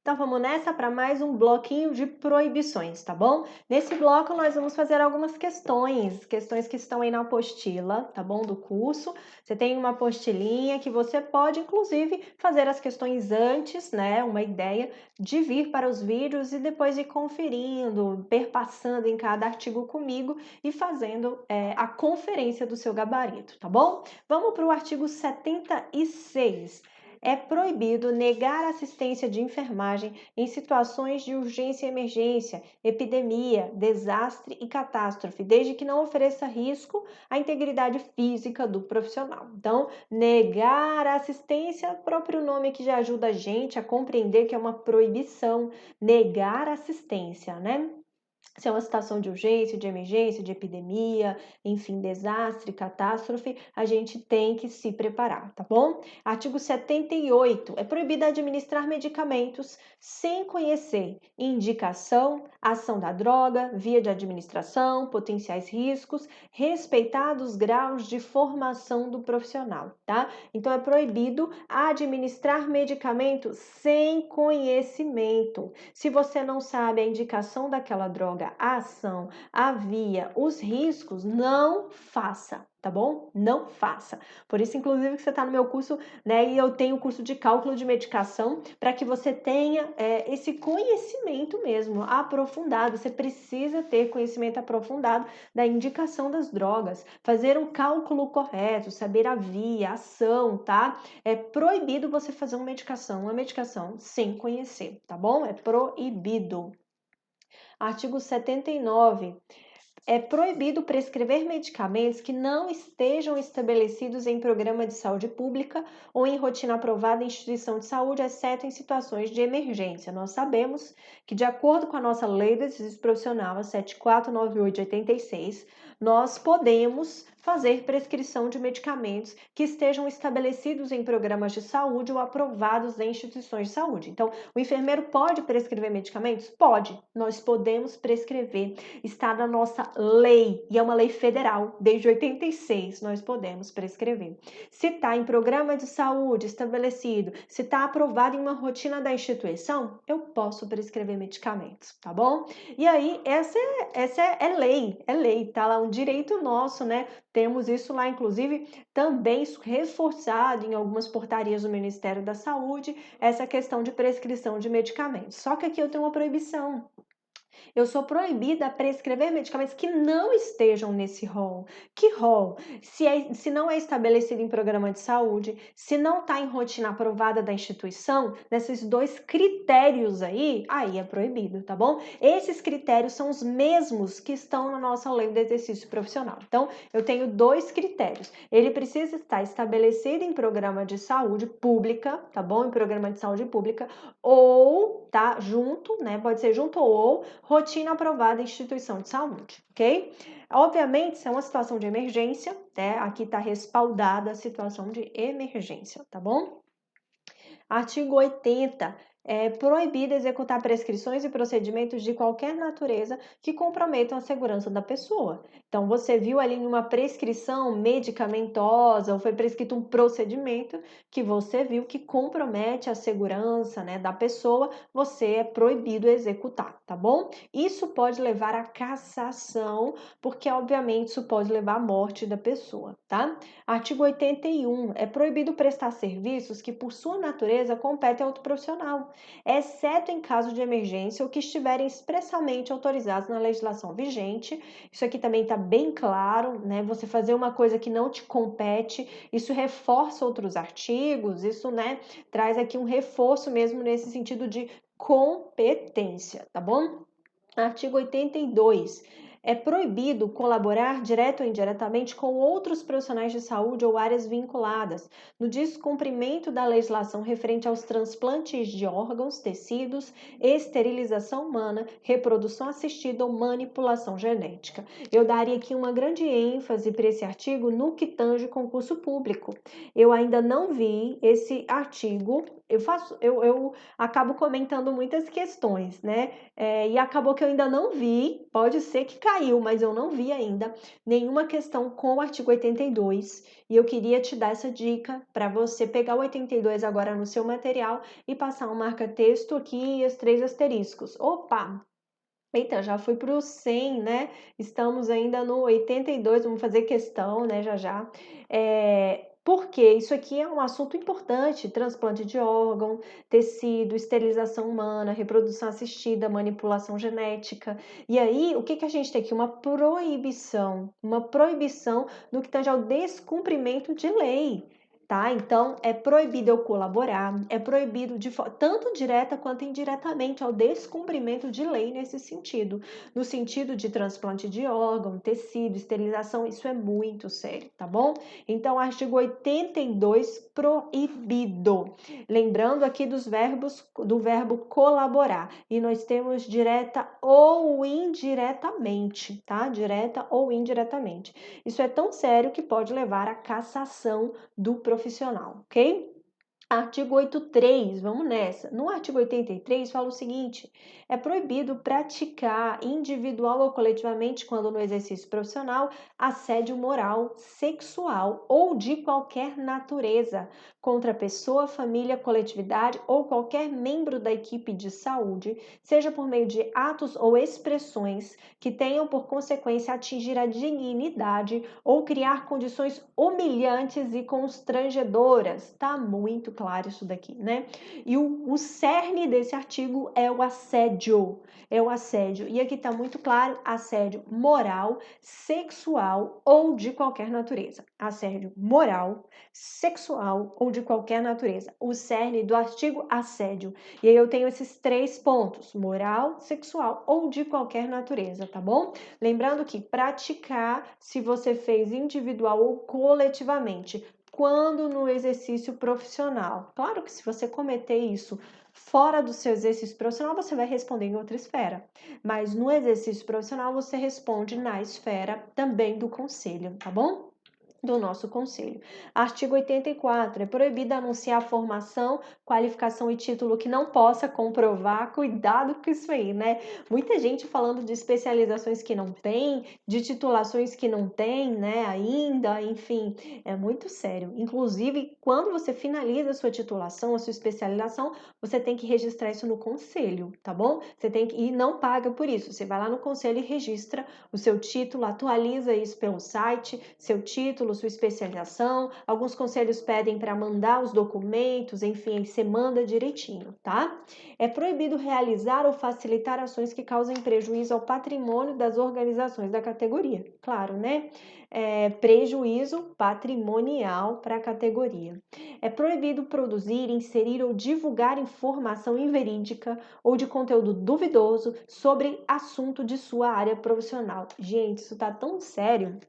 Então vamos nessa para mais um bloquinho de proibições, tá bom? Nesse bloco nós vamos fazer algumas questões que estão aí na apostila, tá bom? Do curso. Você tem uma apostilinha que você pode, inclusive, fazer as questões antes, né? Uma ideia de vir para os vídeos e depois ir conferindo, perpassando em cada artigo comigo e fazendo a conferência do seu gabarito, tá bom? Vamos para o artigo 76. É proibido negar assistência de enfermagem em situações de urgência e emergência, epidemia, desastre e catástrofe, desde que não ofereça risco à integridade física do profissional. Então, negar a assistência, o próprio nome que já ajuda a gente a compreender que é uma proibição, negar assistência, né? Se é uma situação de urgência, de emergência, de epidemia, enfim, desastre, catástrofe, a gente tem que se preparar, tá bom? Artigo 78. É proibido administrar medicamentos sem conhecer indicação, ação da droga, via de administração, potenciais riscos, respeitados graus de formação do profissional, tá? Então, é proibido administrar medicamentos sem conhecimento. Se você não sabe a indicação daquela droga, a ação, a via, os riscos, não faça, tá bom? Não faça. Por isso, inclusive, que você está no meu curso, né? E eu tenho o curso de cálculo de medicação para que você tenha esse conhecimento mesmo aprofundado. Você precisa ter conhecimento aprofundado da indicação das drogas, fazer um cálculo correto, saber a via, a ação, tá? É proibido você fazer uma medicação sem conhecer, tá bom? É proibido. Artigo 79. É proibido prescrever medicamentos que não estejam estabelecidos em programa de saúde pública ou em rotina aprovada em instituição de saúde, exceto em situações de emergência. Nós sabemos que, de acordo com a nossa Lei de Exercício Profissional, a 7498 de 86, nós podemos fazer prescrição de medicamentos que estejam estabelecidos em programas de saúde ou aprovados em instituições de saúde. Então, o enfermeiro pode prescrever medicamentos? Pode. Nós podemos prescrever. Está na nossa lei, e é uma lei federal, desde 86 nós podemos prescrever. Se está em programa de saúde estabelecido, se está aprovado em uma rotina da instituição, eu posso prescrever medicamentos, tá bom? E aí, essa é lei, tá lá um direito nosso, né? Temos isso lá, inclusive, também reforçado em algumas portarias do Ministério da Saúde, essa questão de prescrição de medicamentos. Só que aqui eu tenho uma proibição. Eu sou proibida a prescrever medicamentos que não estejam nesse rol. Que rol? Se não é estabelecido em programa de saúde, se não está em rotina aprovada da instituição, nesses dois critérios aí é proibido, tá bom? Esses critérios são os mesmos que estão na nossa lei do exercício profissional. Então, eu tenho dois critérios. Ele precisa estar estabelecido em programa de saúde pública, tá bom? Em programa de saúde pública, ou tá junto, né? Pode ser junto ou rotina aprovada em instituição de saúde, ok? Obviamente, se é uma situação de emergência, né? Aqui está respaldada a situação de emergência, tá bom? Artigo 80. É proibido executar prescrições e procedimentos de qualquer natureza que comprometam a segurança da pessoa. Então, você viu ali uma prescrição medicamentosa ou foi prescrito um procedimento que você viu que compromete a segurança, né, da pessoa, você é proibido executar, tá bom? Isso pode levar à cassação, porque obviamente isso pode levar à morte da pessoa, tá? Artigo 81. É proibido prestar serviços que, por sua natureza, competem a outro profissional, exceto em caso de emergência ou que estiverem expressamente autorizados na legislação vigente. Isso aqui também está bem claro, né? Você fazer uma coisa que não te compete, isso reforça outros artigos, isso, né, traz aqui um reforço mesmo nesse sentido de competência, tá bom? Artigo 82. É proibido colaborar direto ou indiretamente com outros profissionais de saúde ou áreas vinculadas no descumprimento da legislação referente aos transplantes de órgãos, tecidos, esterilização humana, reprodução assistida ou manipulação genética. Eu daria aqui uma grande ênfase para esse artigo no que tange concurso público. Eu ainda não vi esse artigo eu acabo comentando muitas questões, né? E acabou que eu ainda não vi, pode ser que caiu, mas eu não vi ainda nenhuma questão com o artigo 82. E eu queria te dar essa dica para você pegar o 82 agora no seu material e passar um marca-texto aqui e os 3 asteriscos. Opa! Eita, já fui para o 100, né? Estamos ainda no 82, vamos fazer questão, né, já já. Porque isso aqui é um assunto importante: transplante de órgão, tecido, esterilização humana, reprodução assistida, manipulação genética. E aí, o que que a gente tem aqui? Uma proibição no que tange ao descumprimento de lei. Tá? Então, é proibido eu colaborar, é proibido tanto direta quanto indiretamente ao descumprimento de lei nesse sentido. No sentido de transplante de órgão, tecido, esterilização, isso é muito sério, tá bom? Então, artigo 82, proibido. Lembrando aqui do verbo colaborar. E nós temos direta ou indiretamente, tá? Direta ou indiretamente. Isso é tão sério que pode levar à cassação do profissional, ok? Artigo 83, vamos nessa. No artigo 83 fala o seguinte: é proibido praticar individual ou coletivamente, quando no exercício profissional, assédio moral, sexual ou de qualquer natureza contra pessoa, família, coletividade ou qualquer membro da equipe de saúde, seja por meio de atos ou expressões que tenham por consequência atingir a dignidade ou criar condições humilhantes e constrangedoras. Tá muito claro isso daqui, né? E o cerne desse artigo é o assédio. É o assédio. E aqui tá muito claro: assédio moral, sexual ou de qualquer natureza. Assédio moral, sexual ou de qualquer natureza. O cerne do artigo: assédio. E aí eu tenho esses 3 pontos: moral, sexual ou de qualquer natureza, tá bom? Lembrando que praticar, se você fez individual ou coletivamente, quando no exercício profissional. Claro que se você cometer isso fora do seu exercício profissional, você vai responder em outra esfera. Mas no exercício profissional, você responde na esfera também do conselho, tá bom? Do nosso conselho. Artigo 84. É proibido anunciar formação, qualificação e título que não possa comprovar. Cuidado com isso aí, né? Muita gente falando de especializações que não tem, de titulações que não tem, né? Ainda, enfim, é muito sério. Inclusive, quando você finaliza a sua titulação, a sua especialização, você tem que registrar isso no conselho, tá bom? Você tem que, e não paga por isso. Você vai lá no conselho e registra o seu título, atualiza isso pelo site, seu título, sua especialização. Alguns conselhos pedem para mandar os documentos, enfim, você manda direitinho, tá? É proibido realizar ou facilitar ações que causem prejuízo ao patrimônio das organizações da categoria. Claro, né? Prejuízo patrimonial para a categoria. É proibido produzir, inserir ou divulgar informação inverídica ou de conteúdo duvidoso sobre assunto de sua área profissional. Gente, isso tá tão sério.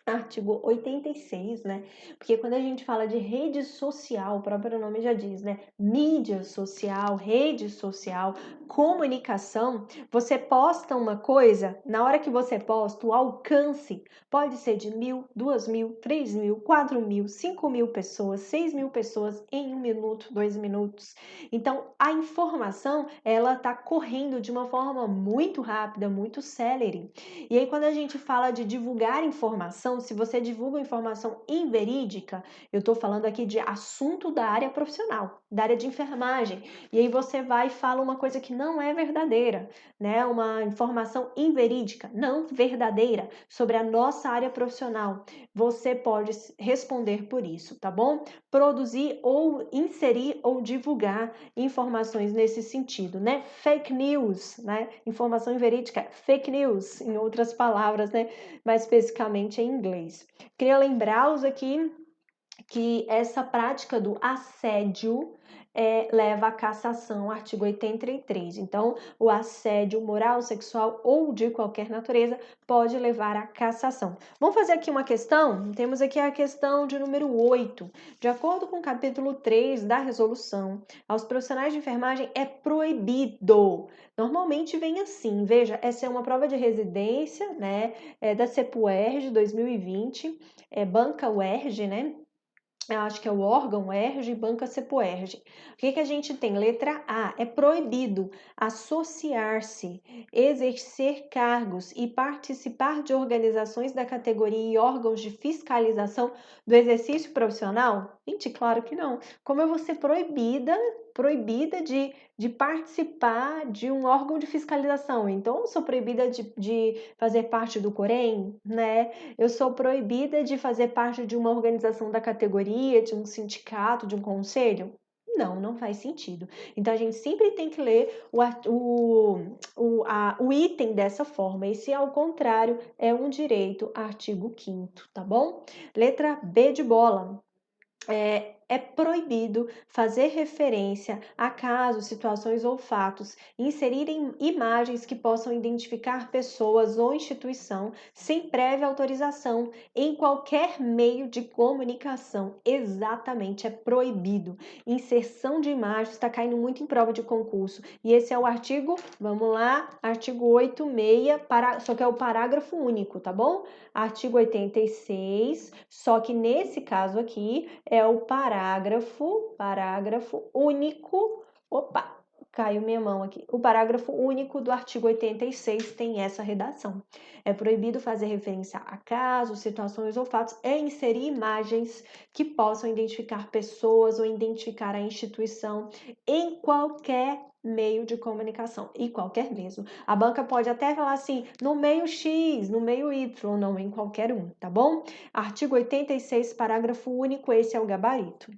Artigo 86, né? Porque quando a gente fala de rede social, o próprio nome já diz, né? Mídia social, rede social, comunicação, você posta uma coisa, na hora que você posta, o alcance pode ser de 1.000, 2.000, 3.000, 4.000, 5.000 pessoas, 6.000 pessoas em 1 minuto, 2 minutos. Então, a informação, ela tá correndo de uma forma muito rápida, muito célere. E aí, quando a gente fala de divulgar informação, se você divulga informação inverídica, eu estou falando aqui de assunto da área profissional, da área de enfermagem. E aí você vai e fala uma coisa que não é verdadeira, né? Uma informação inverídica, não verdadeira, sobre a nossa área profissional. Você pode responder por isso, tá bom? Produzir ou inserir ou divulgar informações nesse sentido, né? Fake news, né? Informação inverídica, fake news, em outras palavras, né? Mais especificamente em inglês. Queria lembrá-los aqui que essa prática do assédio leva à cassação, artigo 83. Então, o assédio moral, sexual ou de qualquer natureza pode levar à cassação. Vamos fazer aqui uma questão? Temos aqui a questão de número 8. De acordo com o capítulo 3 da resolução, aos profissionais de enfermagem é proibido. Normalmente vem assim, veja, essa é uma prova de residência, né, da CEPUERJ 2020, banca UERJ, né? eu acho que é o órgão ERJ e banca Cepoerj. O que a gente tem? Letra A, é proibido associar-se, exercer cargos e participar de organizações da categoria e órgãos de fiscalização do exercício profissional? Gente, claro que não. Como eu vou ser proibida de participar de um órgão de fiscalização? Então, eu sou proibida de fazer parte do Corém, né? Eu sou proibida de fazer parte de uma organização da categoria, de um sindicato, de um conselho? Não, não faz sentido. Então a gente sempre tem que ler o item dessa forma. E se ao contrário, é um direito, artigo 5º, tá bom? Letra B de bola. É proibido fazer referência a casos, situações ou fatos, inserirem imagens que possam identificar pessoas ou instituição sem prévia autorização em qualquer meio de comunicação. Exatamente, é proibido. Inserção de imagens está caindo muito em prova de concurso. E esse é o artigo, vamos lá, artigo 86, só que é o parágrafo único, tá bom? Artigo 86, só que nesse caso aqui é o parágrafo único. Opa, caiu minha mão aqui. O parágrafo único do artigo 86 tem essa redação. É proibido fazer referência a casos, situações ou fatos e inserir imagens que possam identificar pessoas ou identificar a instituição em qualquer meio de comunicação, e qualquer mesmo. A banca pode até falar assim, no meio X, no meio Y, não em qualquer um, tá bom? Artigo 86, parágrafo único, esse é o gabarito.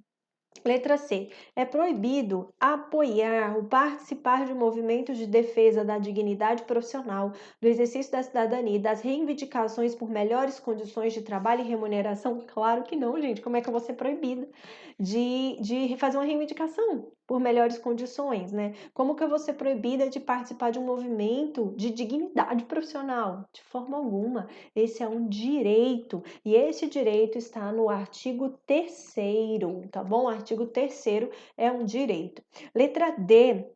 Letra C. É proibido apoiar ou participar de movimentos de defesa da dignidade profissional, do exercício da cidadania e das reivindicações por melhores condições de trabalho e remuneração? Claro que não, gente. Como é que eu vou ser proibida de fazer uma reivindicação por melhores condições, né? Como que eu vou ser proibida de participar de um movimento de dignidade profissional? De forma alguma. Esse é um direito. E esse direito está no artigo 3º, tá bom? Artigo 3º é um direito. Letra D.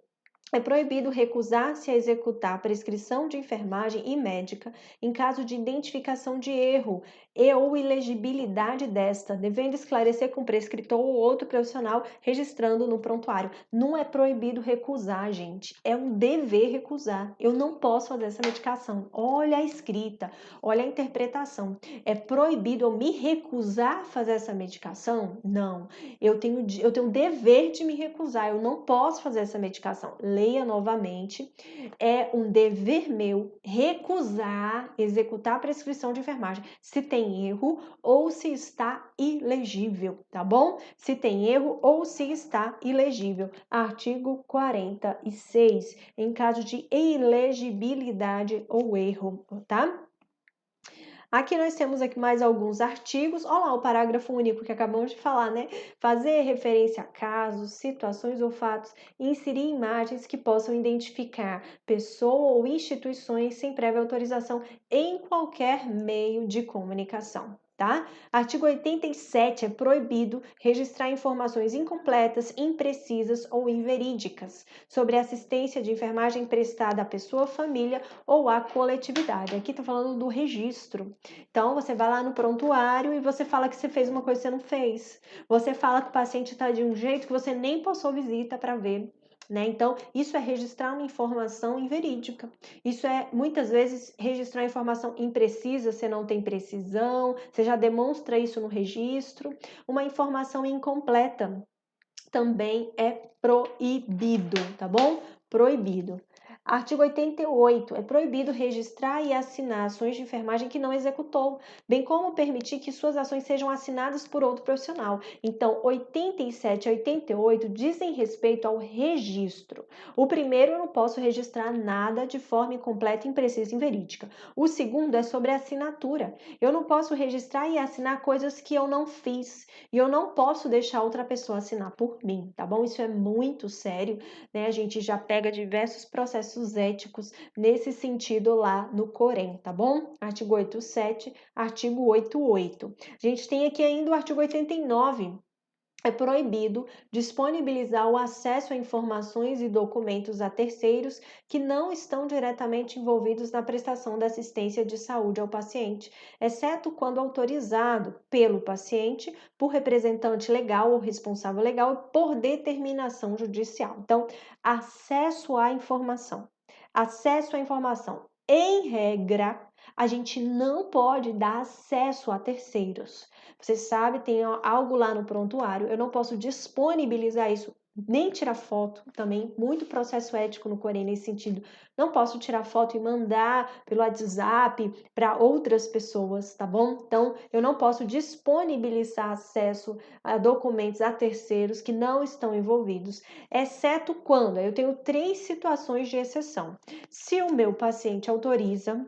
É proibido recusar-se a executar a prescrição de enfermagem e médica em caso de identificação de erro e ou ilegibilidade desta, devendo esclarecer com o prescritor ou outro profissional registrando no prontuário. Não é proibido recusar, gente. É um dever recusar. Eu não posso fazer essa medicação. Olha a escrita, olha a interpretação. É proibido eu me recusar a fazer essa medicação? Não. Eu tenho o dever de me recusar. Eu não posso fazer essa medicação. Leia novamente. É um dever meu recusar executar a prescrição de enfermagem se tem erro ou se está ilegível, tá bom? Se tem erro ou se está ilegível. Artigo 46, em caso de ilegibilidade ou erro, tá? Aqui nós temos aqui mais alguns artigos. Olha lá o parágrafo único que acabamos de falar, né? Fazer referência a casos, situações ou fatos e inserir imagens que possam identificar pessoa ou instituições sem prévia autorização em qualquer meio de comunicação. Tá? Artigo 87, é proibido registrar informações incompletas, imprecisas ou inverídicas sobre assistência de enfermagem prestada à pessoa, família ou à coletividade. Aqui está falando do registro. Então, você vai lá no prontuário e você fala que você fez uma coisa que você não fez. Você fala que o paciente está de um jeito que você nem passou visita para ver. Né? Então, isso é registrar uma informação inverídica. Isso é, muitas vezes, registrar informação imprecisa, você não tem precisão, você já demonstra isso no registro. Uma informação incompleta também é proibido, tá bom? Proibido. Artigo 88. É proibido registrar e assinar ações de enfermagem que não executou, bem como permitir que suas ações sejam assinadas por outro profissional. Então, 87 e 88 dizem respeito ao registro. O primeiro, eu não posso registrar nada de forma incompleta, imprecisa e inverídica. O segundo é sobre a assinatura. Eu não posso registrar e assinar coisas que eu não fiz. E eu não posso deixar outra pessoa assinar por mim, tá bom? Isso é muito sério, né? A gente já pega diversos processos éticos nesse sentido lá no Corém, tá bom? Artigo 87, artigo 88. A gente tem aqui ainda o artigo 89. é proibido disponibilizar o acesso a informações e documentos a terceiros que não estão diretamente envolvidos na prestação da assistência de saúde ao paciente, exceto quando autorizado pelo paciente, por representante legal ou responsável legal e por determinação judicial. Então, acesso à informação. Acesso à informação. Em regra, a gente não pode dar acesso a terceiros. Você sabe, tem algo lá no prontuário, eu não posso disponibilizar isso, nem tirar foto também, muito processo ético no Corém nesse sentido. Não posso tirar foto e mandar pelo WhatsApp para outras pessoas, tá bom? Então, eu não posso disponibilizar acesso a documentos a terceiros que não estão envolvidos, exceto quando eu tenho 3 situações de exceção. Se o meu paciente autoriza,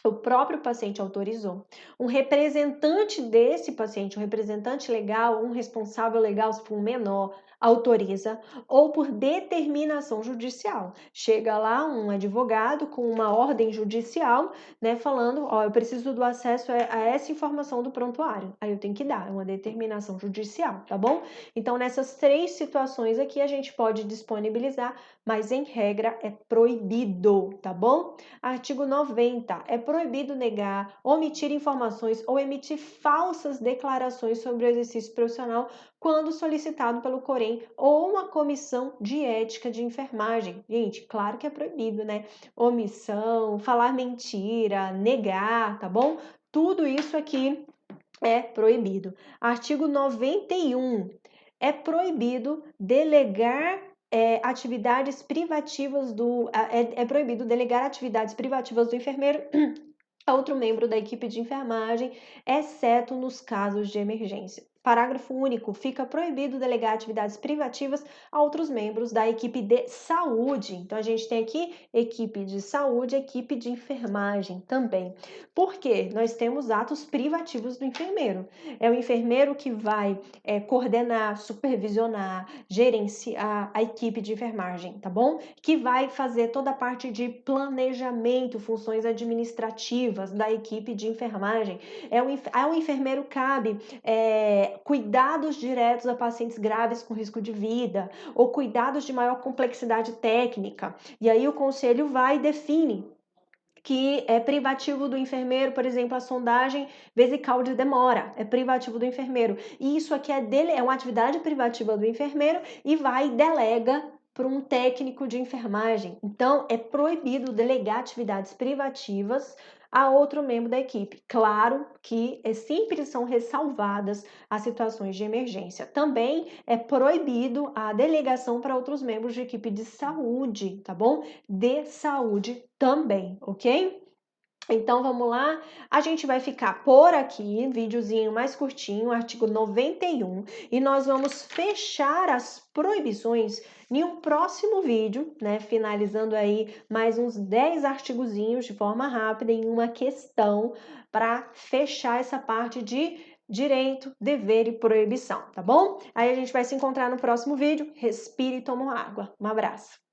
o próprio paciente autorizou, um representante desse paciente, um representante legal, um responsável legal, se for um menor, autoriza, ou por determinação judicial. Chega lá um advogado com uma ordem judicial, né, falando, ó, eu preciso do acesso a essa informação do prontuário. Aí eu tenho que dar, é uma determinação judicial, tá bom? Então, nessas 3 situações aqui, a gente pode disponibilizar, mas em regra é proibido, tá bom? Artigo 90. É proibido negar, omitir informações ou emitir falsas declarações sobre o exercício profissional quando solicitado pelo Corém ou uma comissão de ética de enfermagem. Gente, claro que é proibido, né? Omissão, falar mentira, negar, tá bom? Tudo isso aqui é proibido. Artigo 91. É proibido delegar atividades privativas é proibido delegar atividades privativas do enfermeiro a outro membro da equipe de enfermagem, exceto nos casos de emergência. Parágrafo único. Fica proibido delegar atividades privativas a outros membros da equipe de saúde. Então, a gente tem aqui equipe de saúde, equipe de enfermagem também. Por quê? Nós temos atos privativos do enfermeiro. É o enfermeiro que vai coordenar, supervisionar, gerenciar a equipe de enfermagem, tá bom? Que vai fazer toda a parte de planejamento, funções administrativas da equipe de enfermagem. Ao enfermeiro cabe cuidados diretos a pacientes graves com risco de vida ou cuidados de maior complexidade técnica. E aí o conselho vai e define que é privativo do enfermeiro, por exemplo, a sondagem vesical de demora, é privativo do enfermeiro. E isso aqui é uma atividade privativa do enfermeiro e vai e delega para um técnico de enfermagem. Então, é proibido delegar atividades privativas a outro membro da equipe. Claro que sempre são ressalvadas as situações de emergência. Também é proibido a delegação para outros membros de equipe de saúde, tá bom? De saúde também, ok? Então vamos lá, a gente vai ficar por aqui, videozinho mais curtinho, artigo 91, e nós vamos fechar as proibições em um próximo vídeo, né? Finalizando aí mais uns 10 artigozinhos de forma rápida em uma questão para fechar essa parte de direito, dever e proibição, tá bom? Aí a gente vai se encontrar no próximo vídeo. Respire e toma água. Um abraço.